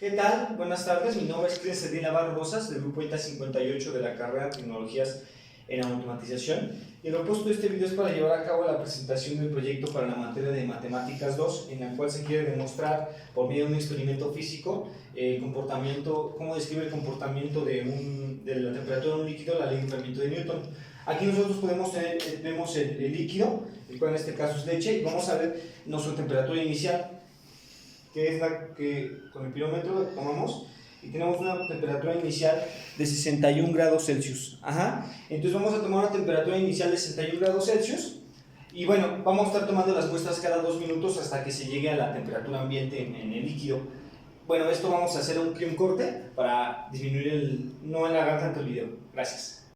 ¿Qué tal? Buenas tardes, mi nombre es Cris Navarro Rosas, del grupo ITA 58 de la carrera de Tecnologías en Automatización. Y el propósito de este video es para llevar a cabo la presentación del proyecto para la materia de Matemáticas 2, en la cual se quiere demostrar, por medio de un experimento físico, cómo describe el comportamiento de la temperatura de un líquido, la ley de enfriamiento de Newton. Aquí nosotros vemos el líquido, el cual en este caso es leche, y vamos a ver nuestra temperatura inicial, que es la que con el pirómetro tomamos, y tenemos una temperatura inicial de 61 grados Celsius. Ajá. Entonces vamos a tomar una temperatura inicial de 61 grados Celsius, y bueno, vamos a estar tomando las muestras cada 2 minutos hasta que se llegue a la temperatura ambiente en el líquido. Bueno, esto vamos a hacer un corte para disminuir no alargar tanto el video. Gracias.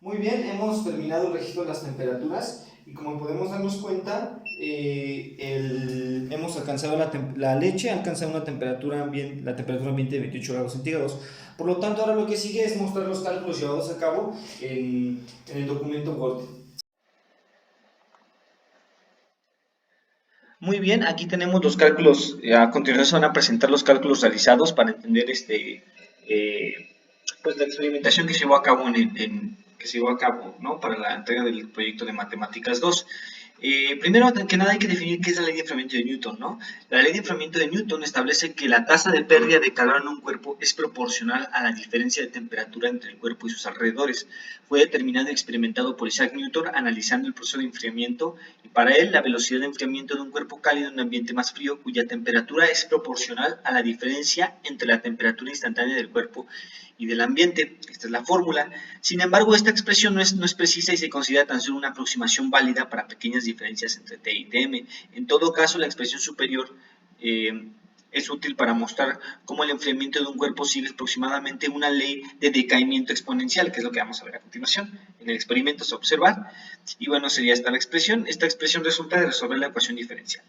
Muy bien, hemos terminado el registro de las temperaturas y como podemos darnos cuenta, hemos alcanzado la leche ha alcanzado la temperatura ambiente de 28 grados centígrados. Por lo tanto, ahora lo que sigue es mostrar los cálculos llevados a cabo en el documento Word. Muy bien, aquí tenemos los cálculos. A continuación se van a presentar los cálculos realizados para entender pues la experimentación que se llevó a cabo ¿no? Para la entrega del proyecto de Matemáticas 2. Primero que nada hay que definir qué es la ley de enfriamiento de Newton, ¿no? La ley de enfriamiento de Newton establece que la tasa de pérdida de calor en un cuerpo es proporcional a la diferencia de temperatura entre el cuerpo y sus alrededores. Fue determinado y experimentado por Isaac Newton analizando el proceso de enfriamiento, y para él la velocidad de enfriamiento de un cuerpo cálido en un ambiente más frío cuya temperatura es proporcional a la diferencia entre la temperatura instantánea del cuerpo y del ambiente. Esta es la fórmula. Sin embargo, esta expresión no es precisa y se considera tan solo una aproximación válida para pequeñas diferencias entre T y Tm. En todo caso, la expresión superior es útil para mostrar cómo el enfriamiento de un cuerpo sigue aproximadamente una ley de decaimiento exponencial, que es lo que vamos a ver a continuación. En el experimento se observa, y bueno, sería esta la expresión. Esta expresión resulta de resolver la ecuación diferencial.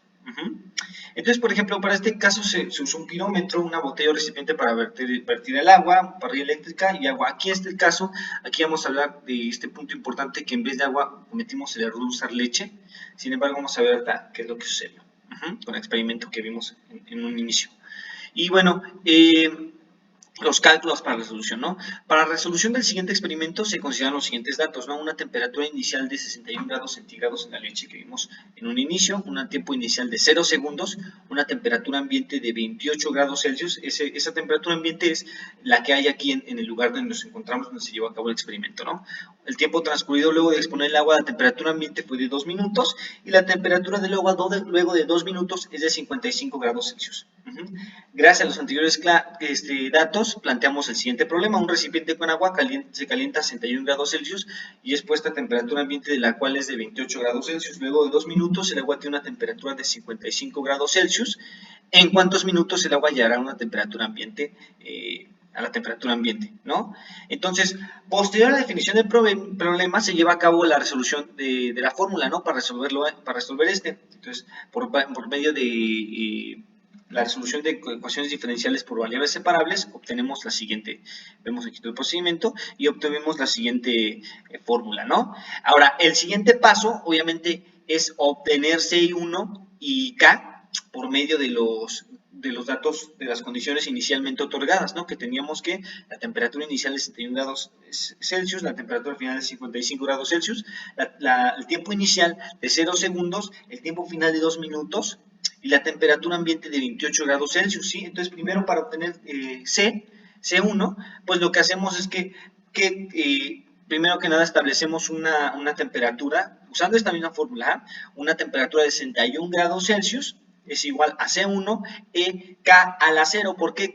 Entonces, por ejemplo, para este caso se usó un pirómetro, una botella o recipiente para vertir el agua, parrilla eléctrica y agua. Aquí en este caso, aquí vamos a hablar de este punto importante, que en vez de agua cometimos el error de usar leche. Sin embargo, vamos a ver acá qué es lo que sucedió con el experimento que vimos en un inicio. Y bueno, los cálculos para la resolución, ¿no? Para la resolución del siguiente experimento se consideran los siguientes datos, ¿no? Una temperatura inicial de 61 grados centígrados en la leche que vimos en un inicio, un tiempo inicial de 0 segundos, una temperatura ambiente de 28 grados Celsius. Esa temperatura ambiente es la que hay aquí en el lugar donde nos encontramos, donde se llevó a cabo el experimento, ¿no? El tiempo transcurrido luego de exponer el agua a la temperatura ambiente fue de 2 minutos, y la temperatura del agua luego de 2 minutos es de 55 grados Celsius. Gracias a los anteriores datos, planteamos el siguiente problema. Un recipiente con agua se calienta a 61 grados Celsius y es puesta a temperatura ambiente, de la cual es de 28 grados Celsius. Luego de 2 minutos, el agua tiene una temperatura de 55 grados Celsius. ¿En cuántos minutos el agua llegará a una temperatura ambiente? A la temperatura ambiente, ¿no? Entonces, posterior a la definición del problema, se lleva a cabo la resolución de la fórmula, ¿no? Para resolver este. Entonces, por medio de la resolución de ecuaciones diferenciales por variables separables, obtenemos la siguiente. Vemos aquí todo el procedimiento y obtenemos la siguiente fórmula, ¿no? Ahora, el siguiente paso, obviamente, es obtener C1 y K por medio de los datos de las condiciones inicialmente otorgadas, ¿no? Que teníamos que la temperatura inicial es 61 grados Celsius, la temperatura final es 55 grados Celsius, el tiempo inicial de 0 segundos, el tiempo final de 2 minutos, y la temperatura ambiente de 28 grados Celsius, ¿sí? Entonces, primero, para obtener C1, pues lo que hacemos es que primero que nada establecemos una temperatura, usando esta misma fórmula, una temperatura de 61 grados Celsius es igual a C1 K a la 0. ¿Por qué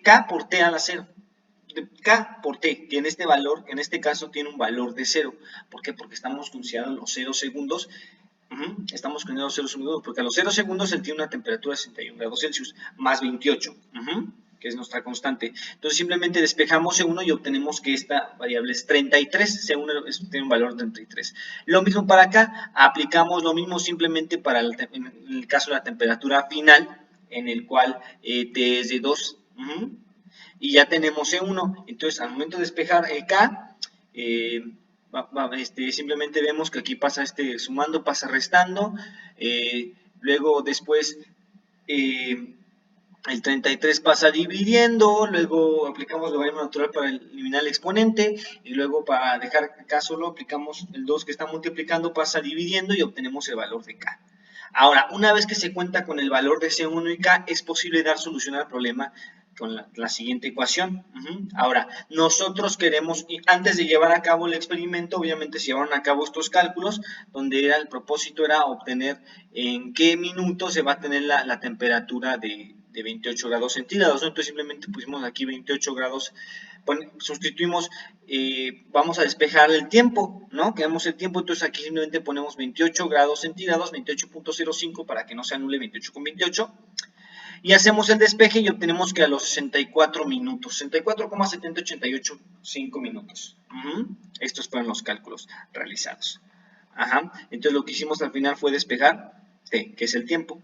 K por T a la 0? K por T, que en este caso tiene un valor de 0. ¿Por qué? Porque estamos considerando los 0 segundos. Estamos considerando los 0 segundos porque a los 0 segundos él tiene una temperatura de 61 grados Celsius más 28, que es nuestra constante. Entonces simplemente despejamos C1 y obtenemos que esta variable es 33. C1 tiene un valor de 33. Lo mismo para acá, aplicamos lo mismo simplemente para en el caso de la temperatura final, en el cual T es de 2. Y ya tenemos C1. Entonces al momento de despejar K, simplemente vemos que aquí pasa sumando, pasa restando, luego después El 33 pasa dividiendo, luego aplicamos el logaritmo natural para eliminar el exponente y luego para dejar acá solo aplicamos el 2 que está multiplicando, pasa dividiendo y obtenemos el valor de K. Ahora, una vez que se cuenta con el valor de C1 y K, es posible dar solución al problema con la siguiente ecuación. Ahora, nosotros queremos, antes de llevar a cabo el experimento, obviamente se llevaron a cabo estos cálculos, donde el propósito era obtener en qué minuto se va a tener la temperatura de 28 grados centígrados, ¿no? Entonces simplemente pusimos aquí 28 grados, sustituimos, vamos a despejar el tiempo, ¿no? Queremos el tiempo, entonces aquí simplemente ponemos 28 grados centígrados, 28.05 para que no se anule 28,28. Y hacemos el despeje y obtenemos que a los 64 minutos, 64,708,5 minutos. Estos fueron los cálculos realizados. Entonces lo que hicimos al final fue despejar T, que es el tiempo.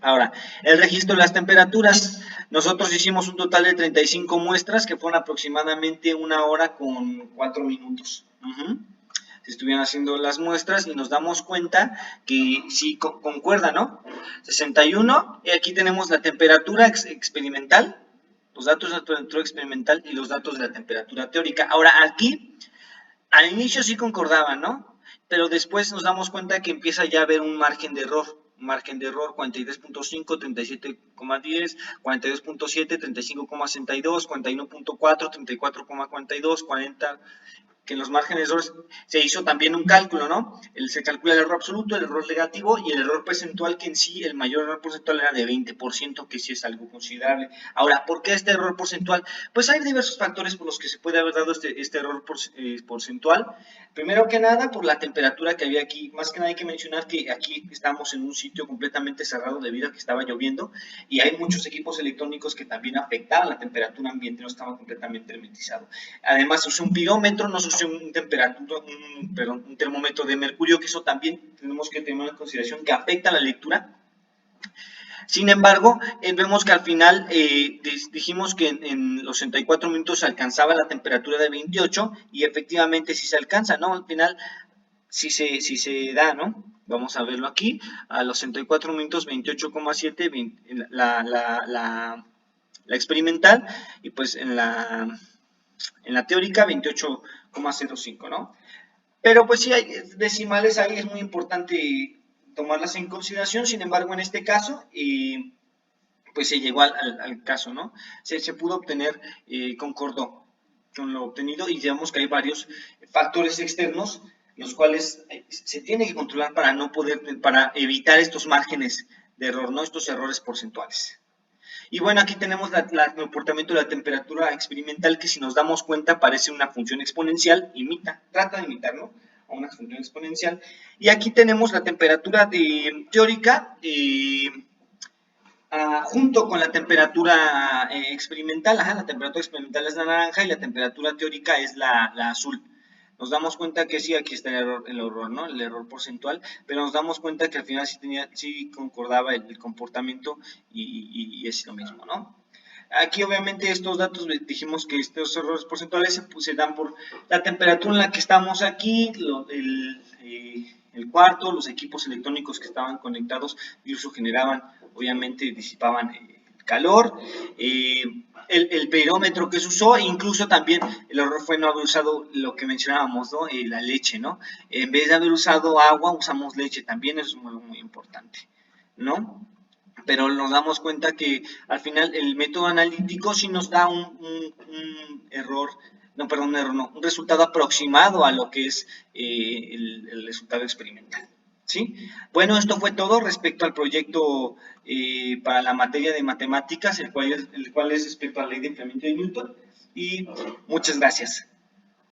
Ahora, el registro de las temperaturas. Nosotros hicimos un total de 35 muestras que fueron aproximadamente 1 hora con 4 minutos. Se estuvieron haciendo las muestras y nos damos cuenta que sí concuerda, ¿no? 61, y aquí tenemos la temperatura experimental, los datos de la temperatura experimental y los datos de la temperatura teórica. Ahora, aquí, al inicio sí concordaban, ¿no? Pero después nos damos cuenta que empieza ya a haber un margen de error. 43.5, 37,10, 42.7, 35,62, 41.4, 34,42, 40, que en los márgenes de error se hizo también un cálculo, ¿no? Se calcula el error absoluto, el error negativo y el error porcentual, que en sí el mayor error porcentual era de 20%, que sí es algo considerable. Ahora, ¿por qué este error porcentual? Pues hay diversos factores por los que se puede haber dado este error porcentual. Primero que nada, por la temperatura que había aquí. Más que nada hay que mencionar que aquí estamos en un sitio completamente cerrado debido a que estaba lloviendo y hay muchos equipos electrónicos que también afectaban la temperatura ambiente, no estaba completamente hermetizado. Además, usé un pirómetro, no usé un termómetro de mercurio, que eso también tenemos que tener en consideración que afecta la lectura. Sin embargo, vemos que al final dijimos que en los 64 minutos se alcanzaba la temperatura de 28 y efectivamente sí se alcanza, ¿no? Al final sí se da, ¿no? Vamos a verlo aquí, a los 64 minutos 28,7 la experimental y pues en la teórica 28,05, ¿no? Pero pues sí hay decimales ahí, es muy importante tomarlas en consideración. Sin embargo, en este caso, pues se llegó al caso, ¿no? Se pudo obtener, concordó con lo obtenido, y digamos que hay varios factores externos los cuales se tiene que controlar para evitar estos márgenes de error, ¿no? Estos errores porcentuales. Y bueno, aquí tenemos el comportamiento de la temperatura experimental, que si nos damos cuenta parece una función exponencial, trata de imitar, ¿no?, a una función exponencial. Y aquí tenemos la temperatura teórica junto con la temperatura experimental. La temperatura experimental es la naranja y la temperatura teórica es la azul. Nos damos cuenta que sí, aquí está el error, ¿no?, el error porcentual, pero nos damos cuenta que al final sí concordaba el comportamiento y es lo mismo, ¿no? Aquí obviamente estos datos, dijimos que estos errores porcentuales se dan por la temperatura en la que estamos aquí, el cuarto, los equipos electrónicos que estaban conectados, incluso generaban, obviamente disipaban calor, el pirómetro que se usó, incluso también el error fue no haber usado lo que mencionábamos, ¿no?, la leche, ¿no? En vez de haber usado agua, usamos leche, también es muy, muy importante, ¿no? Pero nos damos cuenta que al final el método analítico sí nos da un resultado aproximado a lo que es el resultado experimental, ¿sí? Bueno, esto fue todo respecto al proyecto para la materia de matemáticas, el cual es respecto a la ley de enfriamiento de Newton, y muchas gracias.